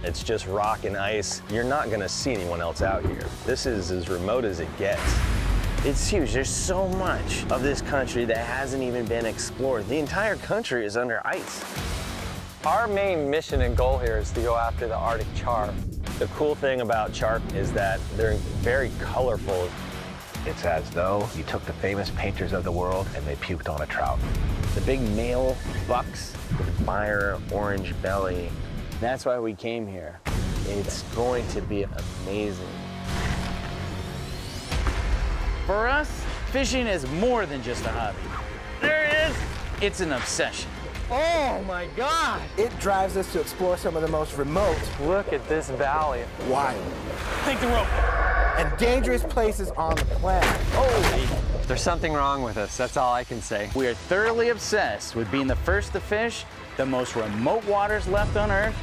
It's just rock and ice. You're not gonna see anyone else out here. This is as remote as it gets. It's huge. There's so much of this country that hasn't even been explored. The entire country is under ice. Our main mission and goal here is to go after the Arctic char. The cool thing about char is that they're very colorful. It's as though you took the famous painters of the world and they puked on a trout. The big male bucks with fire orange belly. That's why we came here. It's going to be amazing. For us, fishing is more than just a hobby. There it is. It's an obsession. Oh my God! It drives us to explore some of the most remote, Look at this valley. wild, Take the rope. and dangerous places on the planet. Holy. There's something wrong with us, that's all I can say. We are thoroughly obsessed with being the first to fish the most remote waters left on Earth.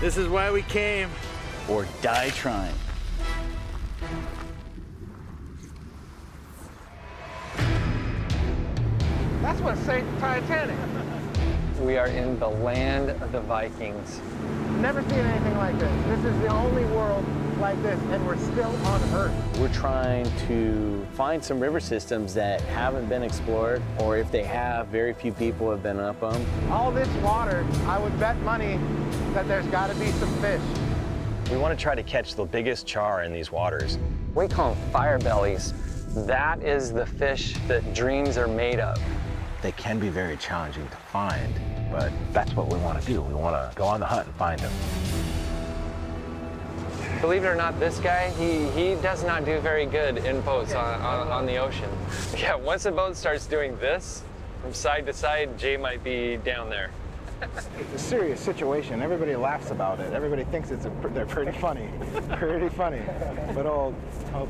This is why we came. Or die trying. That's what sank the Titanic. We are in the land of the Vikings. Never seen anything like this. This is the only world like this, and we're still on Earth. We're trying to find some river systems that haven't been explored, or if they have, very few people have been up them. All this water, I would bet money that there's got to be some fish. We want to try to catch the biggest char in these waters. We call them fire bellies. That is the fish that dreams are made of. They can be very challenging to find, but that's what we want to do. We want to go on the hunt and find them. Believe it or not, this guy, he does not do very good in boats on the ocean. Yeah, once a boat starts doing this, from side to side, Jay might be down there. It's a serious situation. Everybody laughs about it. Everybody thinks they're pretty funny. Pretty funny. But old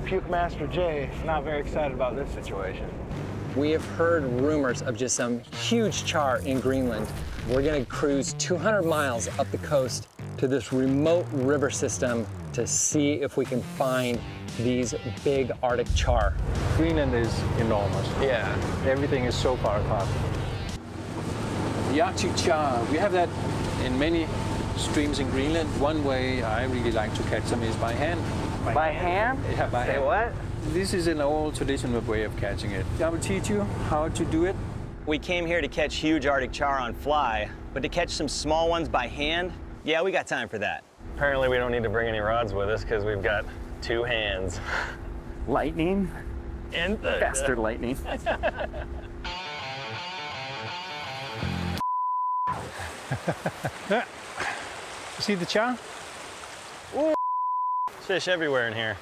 Puke Master Jay is not very excited about this situation. We have heard rumors of just some huge char in Greenland. We're gonna cruise 200 miles up the coast to this remote river system to see if we can find these big Arctic char. Greenland is enormous. Yeah. Everything is so far apart. The Arctic char, we have that in many streams in Greenland. One way I really like to catch them is by hand. By hand? Yeah, by hand. What? This is an old traditional way of catching it. I will teach you how to do it. We came here to catch huge Arctic char on fly, but to catch some small ones by hand, yeah, we got time for that. Apparently we don't need to bring any rods with us because we've got 2 hands. Lightning. And Faster lightning. See the char? Ooh, fish everywhere in here.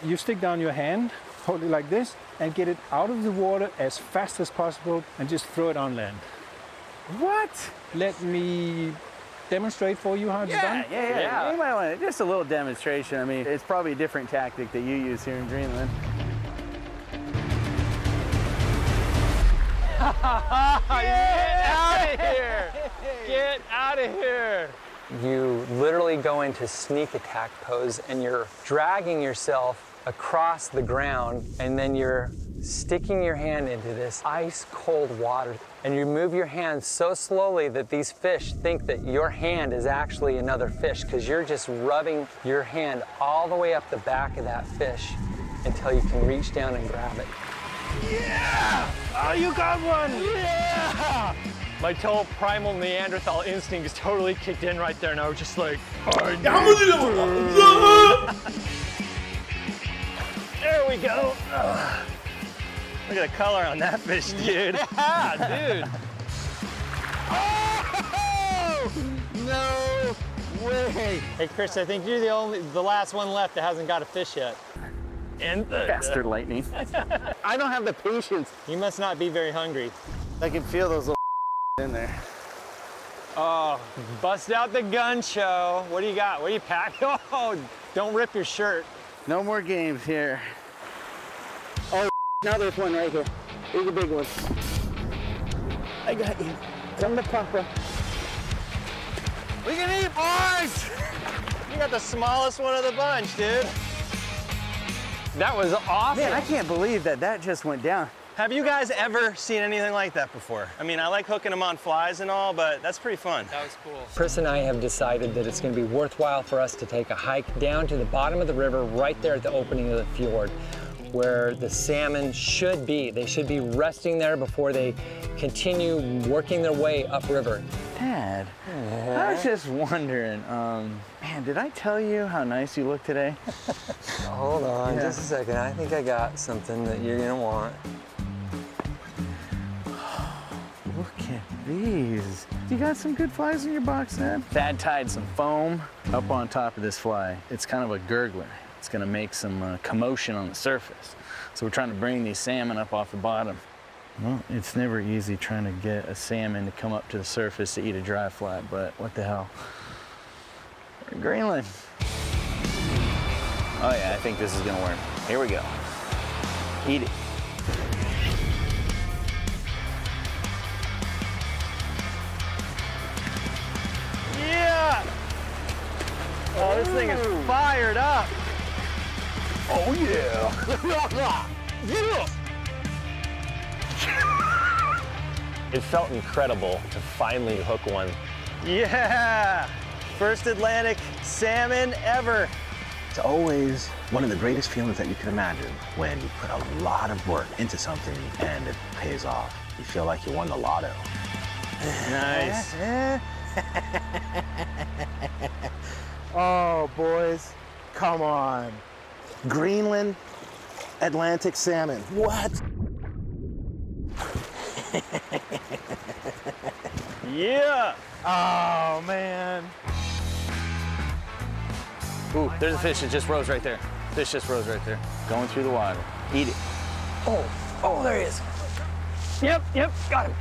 You stick down your hand, hold it like this, and get it out of the water as fast as possible and just throw it on land. What? Let me demonstrate for you how it's done. Yeah. You might want just a little demonstration. I mean, it's probably a different tactic that you use here in Greenland. Get out of here! Get out of here! You literally go into sneak attack pose and you're dragging yourself across the ground and then you're sticking your hand into this ice cold water and you move your hand so slowly that these fish think that your hand is actually another fish because you're just rubbing your hand all the way up the back of that fish until you can reach down and grab it. Yeah! Oh, you got one! Yeah! My total primal Neanderthal instinct is totally kicked in right there, and I was just like, There we go. Look at the color on that fish, dude. yeah, dude. Oh, no way. Hey, Chris, I think you're the last one left that hasn't got a fish yet. And Faster lightning. I don't have the patience. You must not be very hungry. I can feel those little in there. Oh, bust out the gun show. What do you got? What do you pack? Oh, don't rip your shirt. No more games here. Oh, now there's one right here. Here's a big one. I got you. Come to Papa. We can eat, boys! You got the smallest one of the bunch, dude. That was awesome. Man, I can't believe that just went down. Have you guys ever seen anything like that before? I mean, I like hooking them on flies and all, but that's pretty fun. That was cool. Chris and I have decided that it's going to be worthwhile for us to take a hike down to the bottom of the river right there at the opening of the fjord, where the salmon should be. They should be resting there before they continue working their way upriver. Dad, I was just wondering, man, did I tell you how nice you look today? Hold on just a second. I think I got something that you're gonna want. Look at these. You got some good flies in your box, Dad? Dad tied some foam up on top of this fly. It's kind of a gurgler. It's gonna make some commotion on the surface. So we're trying to bring these salmon up off the bottom. Well, it's never easy trying to get a salmon to come up to the surface to eat a dry fly, but what the hell? We're in Greenland. Oh yeah, I think this is gonna work. Here we go. Eat it. Yeah! Oh, this thing is fired up. Oh, yeah. Yeah! It felt incredible to finally hook one. Yeah! First Atlantic salmon ever. It's always one of the greatest feelings that you can imagine when you put a lot of work into something and it pays off. You feel like you won the lotto. Nice. Oh, boys, come on. Greenland Atlantic salmon. What? Yeah! Oh, man. Ooh, there's a fish that just rose right there. Fish just rose right there. Going through the water. Eat it. Oh, there he is. Yep, got him.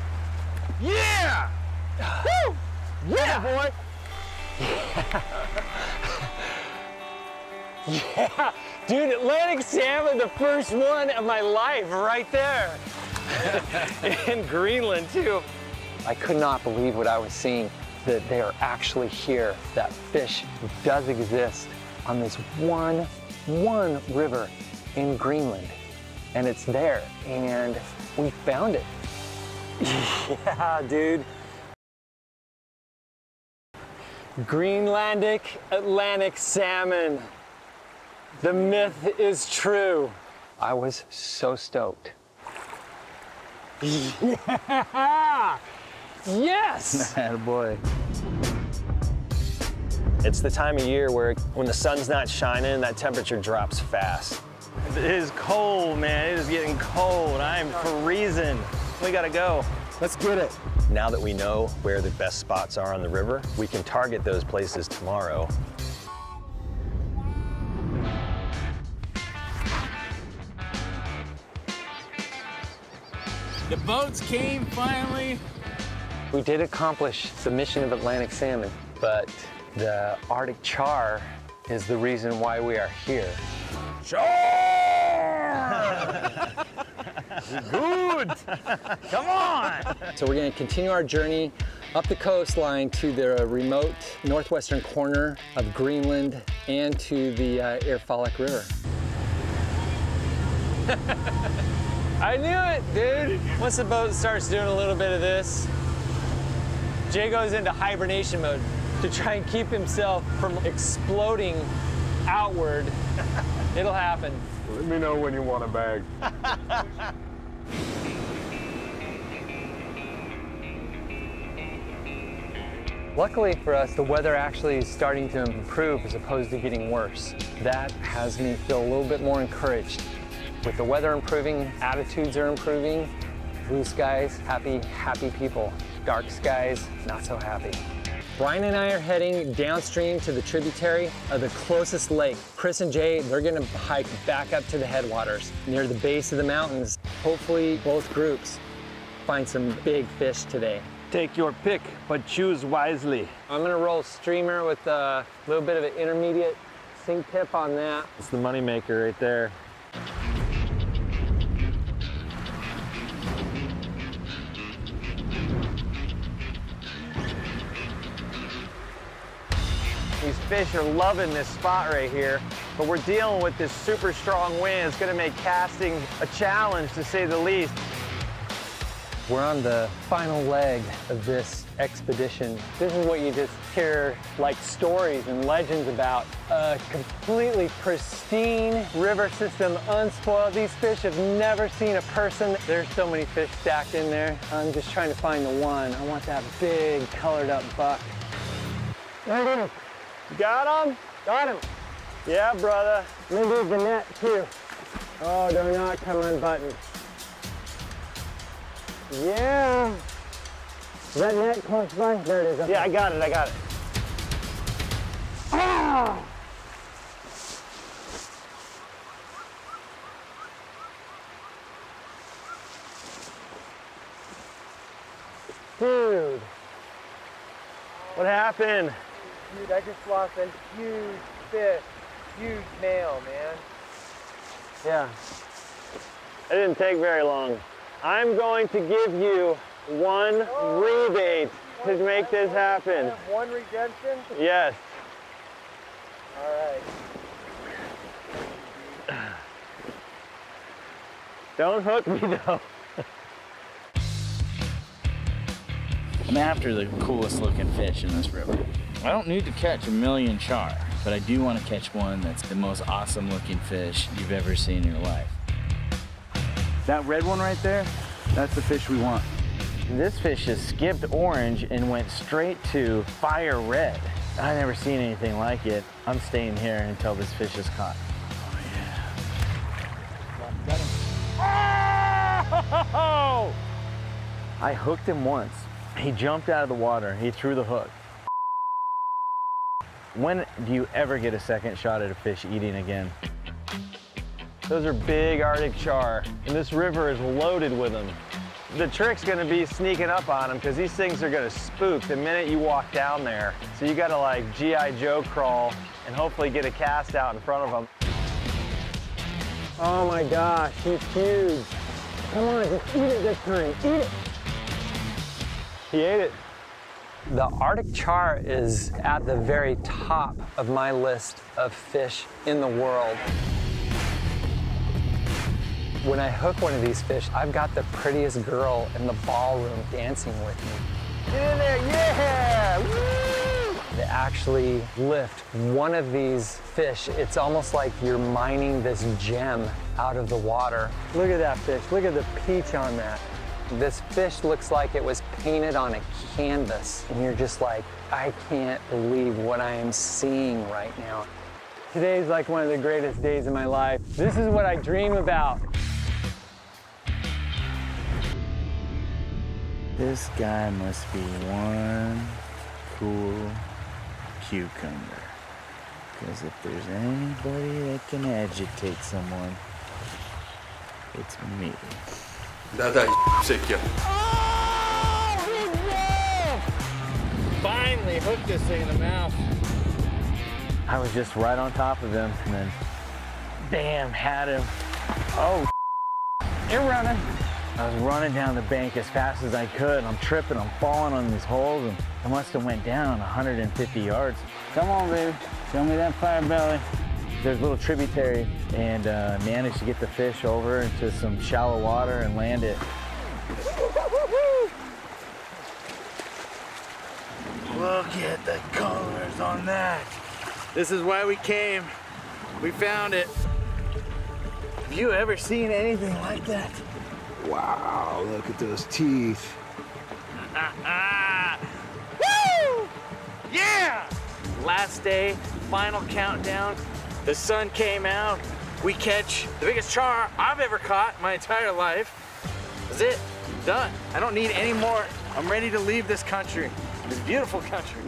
Yeah! Woo! Yeah, boy! Yeah, dude, Atlantic salmon, the first one of my life right there. In Greenland, too. I could not believe what I was seeing, that they are actually here. That fish does exist on this one river in Greenland. And it's there, and we found it. Yeah, dude. Greenlandic Atlantic salmon. The myth is true. I was so stoked. Yeah! Yes! Attaboy. It's the time of year where when the sun's not shining, that temperature drops fast. It is cold, man. It is getting cold. I am freezing. We gotta go. Let's get it. Now that we know where the best spots are on the river, we can target those places tomorrow. The boats came finally. We did accomplish the mission of Atlantic salmon, but the Arctic char is the reason why we are here. Good! Come on! So we're gonna continue our journey up the coastline to the remote northwestern corner of Greenland and to the Irfalik River. I knew it, dude. Once the boat starts doing a little bit of this, Jay goes into hibernation mode to try and keep himself from exploding outward. It'll happen. Let me know when you want a bag. Luckily for us, the weather actually is starting to improve as opposed to getting worse. That has me feel a little bit more encouraged. With the weather improving, attitudes are improving. Blue skies, happy people. Dark skies, not so happy. Brian and I are heading downstream to the tributary of the closest lake. Chris and Jay, they're gonna hike back up to the headwaters near the base of the mountains. Hopefully both groups find some big fish today. Take your pick, but choose wisely. I'm gonna roll streamer with a little bit of an intermediate sink tip on that. It's the moneymaker right there. These fish are loving this spot right here. but we're dealing with this super strong wind. It's gonna make casting a challenge, to say the least. We're on the final leg of this expedition. This is what you just hear like stories and legends about. A completely pristine river system, unspoiled. These fish have never seen a person. There's so many fish stacked in there. I'm just trying to find the one. I want that big colored up buck. There it is. Got him? Got him. Yeah, brother. Let me move the net too. Oh, they're not coming unbuttoned. Yeah. Is that net close by? There it is. Yeah, I got it, I got it. Ah! Dude. What happened? Dude, I just lost a huge fish. Huge male, man. Yeah. It didn't take very long. I'm going to give you one rebate to make this happen. One redemption? Yes. All right. Don't hook me though. I'm after the coolest looking fish in this river. I don't need to catch a million char, but I do want to catch one that's the most awesome looking fish you've ever seen in your life. That red one right there, that's the fish we want. This fish has skipped orange and went straight to fire red. I've never seen anything like it. I'm staying here until this fish is caught. Oh yeah. Got him. Oh! I hooked him once. He jumped out of the water. He threw the hook. When do you ever get a second shot at a fish eating again? Those are big Arctic char, and this river is loaded with them. The trick's gonna be sneaking up on them, because these things are gonna spook the minute you walk down there. So you gotta like G.I. Joe crawl and hopefully get a cast out in front of them. Oh my gosh, he's huge. Come on, just eat it this time, eat it. He ate it. The Arctic char is at the very top of my list of fish in the world. When I hook one of these fish, I've got the prettiest girl in the ballroom dancing with me. Get in there, yeah! Woo! To actually lift one of these fish, it's almost like you're mining this gem out of the water. Look at that fish, look at the peach on that. This fish looks like it was painted on a canvas, and you're just like, I can't believe what I am seeing right now. Today's like one of the greatest days of my life. This is what I dream about. This guy must be one cool cucumber. Because if there's anybody that can agitate someone, it's me. Да-да, всякие. Finally hooked this thing in the mouth. I was just right on top of him, and then, bam, had him. Oh, you're running. I was running down the bank as fast as I could, and I'm tripping, I'm falling on these holes, and I must have went down 150 yards. Come on, baby, show me that fire belly. There's a little tributary, and managed to get the fish over into some shallow water and land it. Look at the colors on that. This is why we came. We found it. Have you ever seen anything like that? Wow, look at those teeth. Woo! Yeah! Last day, final countdown. The sun came out. We catch the biggest char I've ever caught in my entire life. That's it, done. I don't need any more. I'm ready to leave this country, this beautiful country.